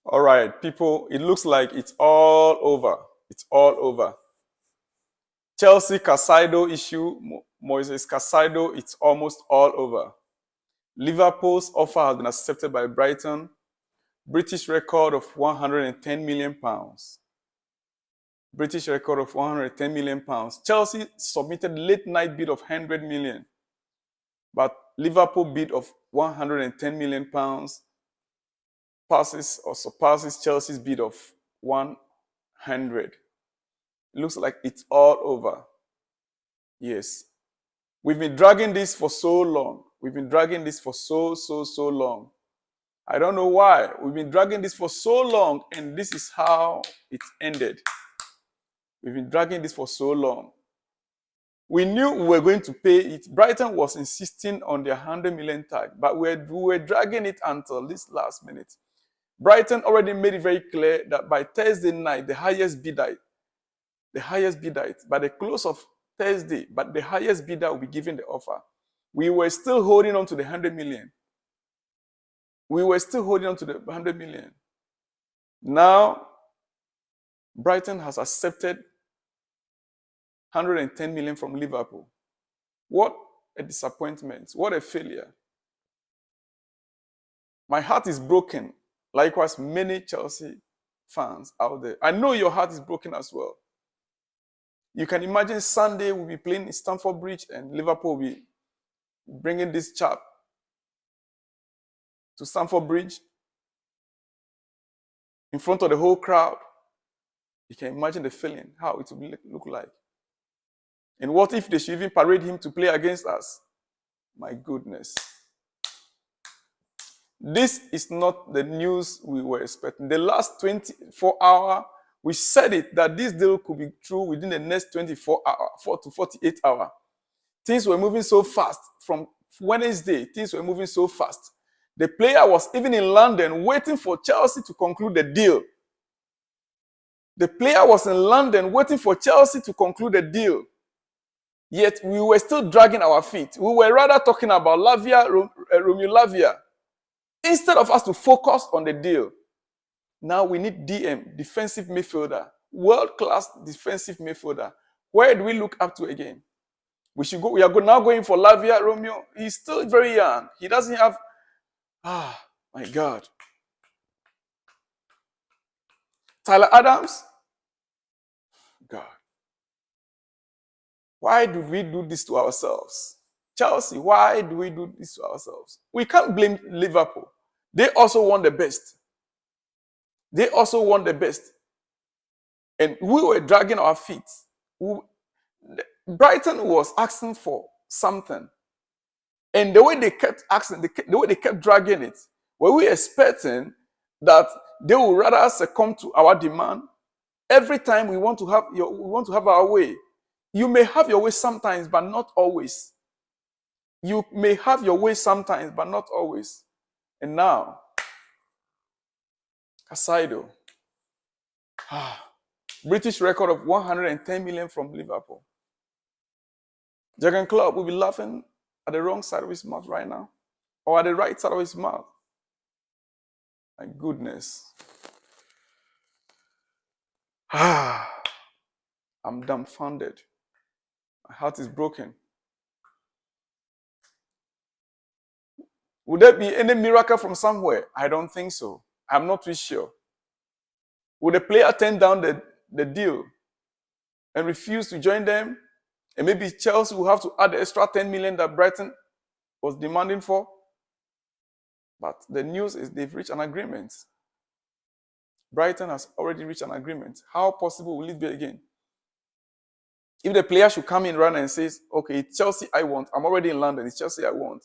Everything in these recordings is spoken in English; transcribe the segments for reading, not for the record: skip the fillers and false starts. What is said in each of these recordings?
All right, people, it looks like it's all over. It's all over. Chelsea Caicedo issue, Moises Caicedo, it's almost all over. Liverpool's offer has been accepted by Brighton. British record of 110 million pounds. British record of 110 million pounds. Chelsea submitted late night bid of 100 million, but Liverpool bid of 110 million pounds passes or surpasses Chelsea's bid of 100. It looks like it's all over. Yes. We've been dragging this for so long. We've been dragging this for so long. I don't know why. We've been dragging this for so long, and this is how it ended. We've been dragging this for so long. We knew we were going to pay it. Brighton was insisting on their 100 million tag, but we were dragging it until this last minute. Brighton already made it very clear that by Thursday night, the highest bidder, by the close of Thursday, but the highest bidder will be given the offer. We were still holding on to the 100 million. We were still holding on to the 100 million. Now, Brighton has accepted 110 million from Liverpool. What a disappointment. What a failure. My heart is broken. Likewise, many Chelsea fans out there. I know your heart is broken as well. You can imagine Sunday we'll be playing in Stamford Bridge and Liverpool will be bringing this chap to Stamford Bridge in front of the whole crowd. You can imagine the feeling, how it will look like. And what if they should even parade him to play against us? My goodness. This is not the news we were expecting. The last 24 hours, we said it, that this deal could be true within the next 24 hours, 4 to 48 hours. Things were moving so fast. From Wednesday, things were moving so fast. The player was even in London waiting for Chelsea to conclude the deal. The player was in London waiting for Chelsea to conclude the deal. Yet we were still dragging our feet. We were rather talking about Romeo Lavia, instead of us to focus on the deal. Now we need DM, defensive midfielder, world-class defensive midfielder. Where do we look up to again? We are now going for Lavia Romeo. He's still very young. He doesn't have, my God. Tyler Adams, God. Why do we do this to ourselves? Chelsea, why do we do this to ourselves? We can't blame Liverpool. They also want the best. They also want the best. And we were dragging our feet. Brighton was asking for something. And the way they kept asking, the way they kept dragging it, were we expecting that they would rather succumb to our demand? Every time we want to have our way. You may have your way sometimes, but not always. You may have your way sometimes, but not always. And now, Caicedo. British record of 110 million from Liverpool. Jurgen Klopp will be laughing at the wrong side of his mouth right now, or at the right side of his mouth. My goodness. I'm dumbfounded. My heart is broken. Would there be any miracle from somewhere? I don't think so. I'm not too sure. Would the player turn down the deal and refuse to join them? And maybe Chelsea will have to add the extra 10 million that Brighton was demanding for? But the news is they've reached an agreement. Brighton has already reached an agreement. How possible will it be again? If the player should come in run and says, okay, it's Chelsea I want. I'm already in London. It's Chelsea I want.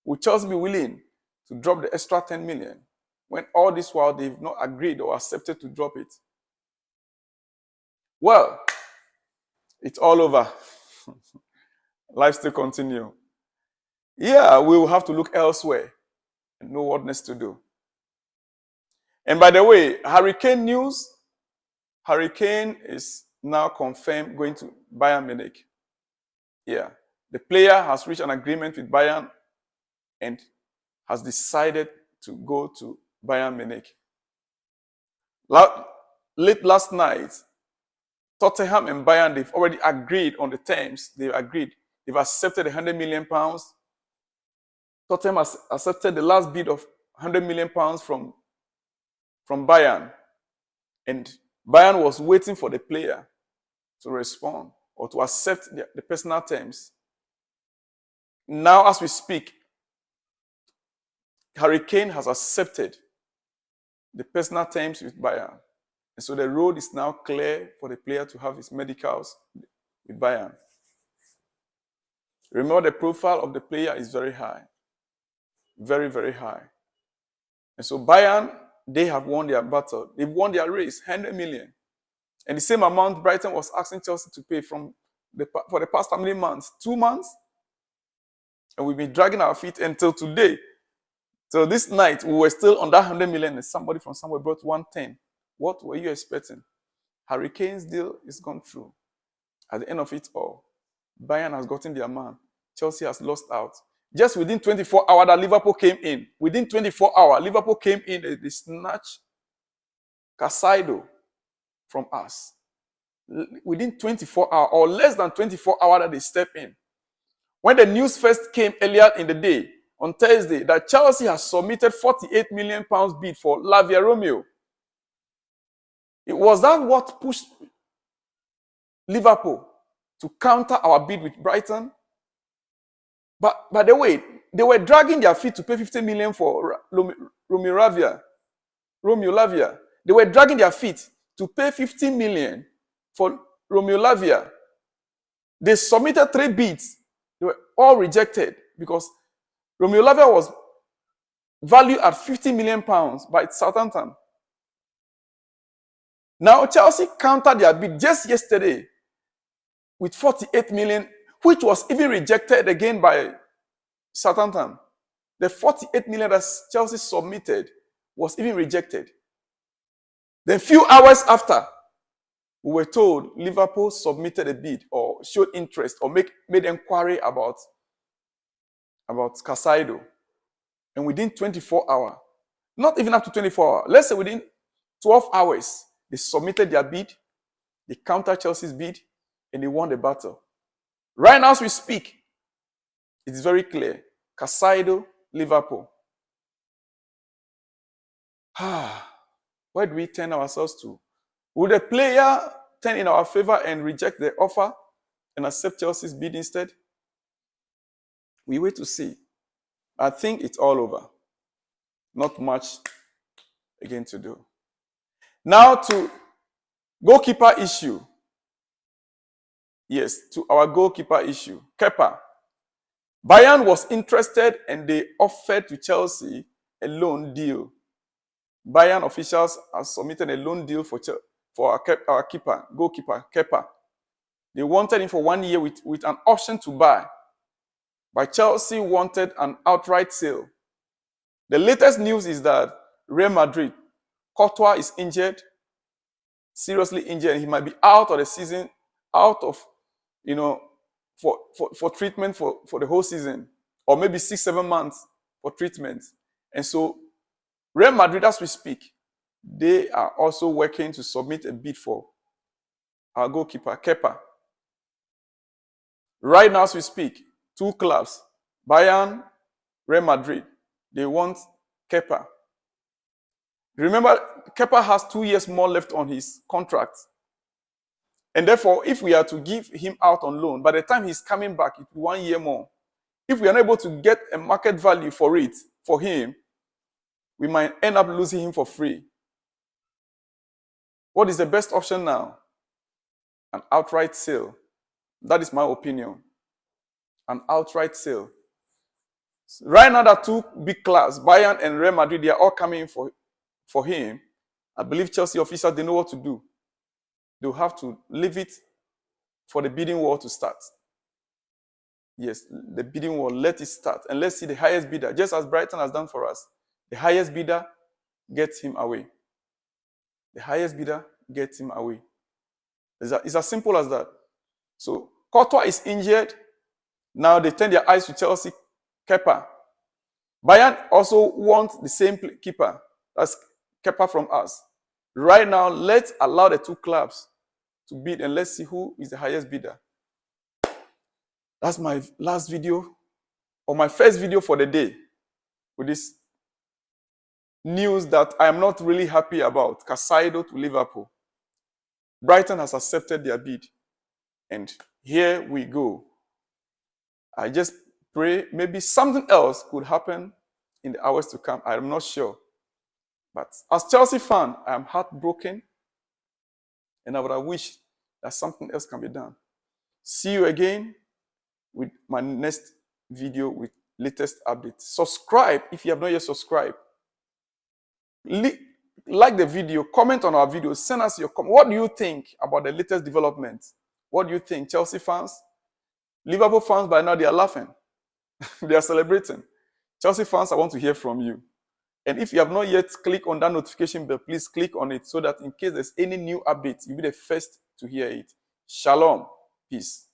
Would Chelsea be willing to drop the extra 10 million when all this while they've not agreed or accepted to drop it? Well, it's all over. Life still continue. Yeah, we will have to look elsewhere and know what next to do. And by the way, Hurricane news. Hurricane is now confirmed going to Bayern Munich. Yeah, the player has reached an agreement with Bayern and has decided to go to Bayern Munich. Late last night, Tottenham and Bayern, they've already agreed on the terms. They've agreed. They've accepted £100 million. Tottenham has accepted the last bid of £100 million from Bayern. And Bayern was waiting for the player to respond or to accept the personal terms. Now, as we speak, Harry Kane has accepted the personal terms with Bayern. And so the road is now clear for the player to have his medicals with Bayern. Remember, the profile of the player is very high. Very, very high. And so Bayern, they have won their battle. They've won their race, 100 million. And the same amount Brighton was asking Chelsea to pay for the past how many months? 2 months? And we've been dragging our feet until today. So this night, we were still on that 100 million and somebody from somewhere brought 110. What were you expecting? Harry Kane's deal is gone through. At the end of it all, Bayern has gotten their man. Chelsea has lost out. Just within 24 hours that Liverpool came in. Within 24 hours, Liverpool came in and they snatched Caicedo from us. Within 24 hours, or less than 24 hours that they step in. When the news first came earlier in the day, on Thursday, that Chelsea has submitted £48 million bid for Lavia Romeo. It was that what pushed Liverpool to counter our bid with Brighton? But by the way, they were dragging their feet to pay 50 million for Romeo Lavia. They were dragging their feet to pay 50 million for Romeo Lavia. They submitted 3 bids. They were all rejected because Romeo Lavia was valued at £50 million by Southampton. Now Chelsea countered their bid just yesterday with 48 million, which was even rejected again by Southampton. The 48 million that Chelsea submitted was even rejected. Then a few hours after, we were told Liverpool submitted a bid or showed interest or made inquiry about Caicedo. And within 24 hours, not even up to 24 hours, let's say within 12 hours, they submitted their bid, they countered Chelsea's bid, and they won the battle. Right now as we speak, it is very clear. Caicedo, Liverpool. Where do we turn ourselves to? Will the player turn in our favor and reject the offer and accept Chelsea's bid instead? We wait to see. I think it's all over. Not much again to do. Now to goalkeeper issue. Yes, to our goalkeeper issue. Kepa. Bayern was interested and they offered to Chelsea a loan deal. Bayern officials have submitted a loan deal for our goalkeeper, Kepa. They wanted him for 1 year with an option to buy. But Chelsea wanted an outright sale. The latest news is that Real Madrid, Courtois is injured, seriously injured, and he might be out of the season, out of, for treatment for the whole season, or maybe 6-7 months for treatment. And so Real Madrid, as we speak, they are also working to submit a bid for our goalkeeper, Kepa. Right now, as we speak, 2 clubs, Bayern, Real Madrid, they want Kepa. Remember, Kepa has 2 years more left on his contract. And therefore, if we are to give him out on loan, by the time he's coming back, it will be 1 year more. If we are not able to get a market value for him, we might end up losing him for free. What is the best option now? An outright sale. That is my opinion. An outright sale. Right now, there are 2 big clubs, Bayern and Real Madrid, they are all coming in for him. I believe Chelsea officials, they know what to do. They'll have to leave it for the bidding war to start. Yes, the bidding war, let it start. And let's see the highest bidder, just as Brighton has done for us. The highest bidder gets him away. The highest bidder gets him away. It's as simple as that. So, Courtois is injured. Now they turn their eyes to Chelsea, Kepa. Bayern also wants the same keeper. That's Kepa from us. Right now, let's allow the two clubs to bid and let's see who is the highest bidder. That's my last video, or my first video for the day, with this news that I am not really happy about. Caicedo to Liverpool. Brighton has accepted their bid. And here we go. I just pray maybe something else could happen in the hours to come. I'm not sure. But as Chelsea fan, I am heartbroken. And I would have wished that something else can be done. See you again with my next video with latest updates. Subscribe if you have not yet subscribed. Like the video, comment on our video, send us your comment. What do you think about the latest developments? What do you think, Chelsea fans? Liverpool fans, by now, they are laughing. They are celebrating. Chelsea fans, I want to hear from you. And if you have not yet clicked on that notification bell, please click on it so that in case there's any new update, you'll be the first to hear it. Shalom. Peace.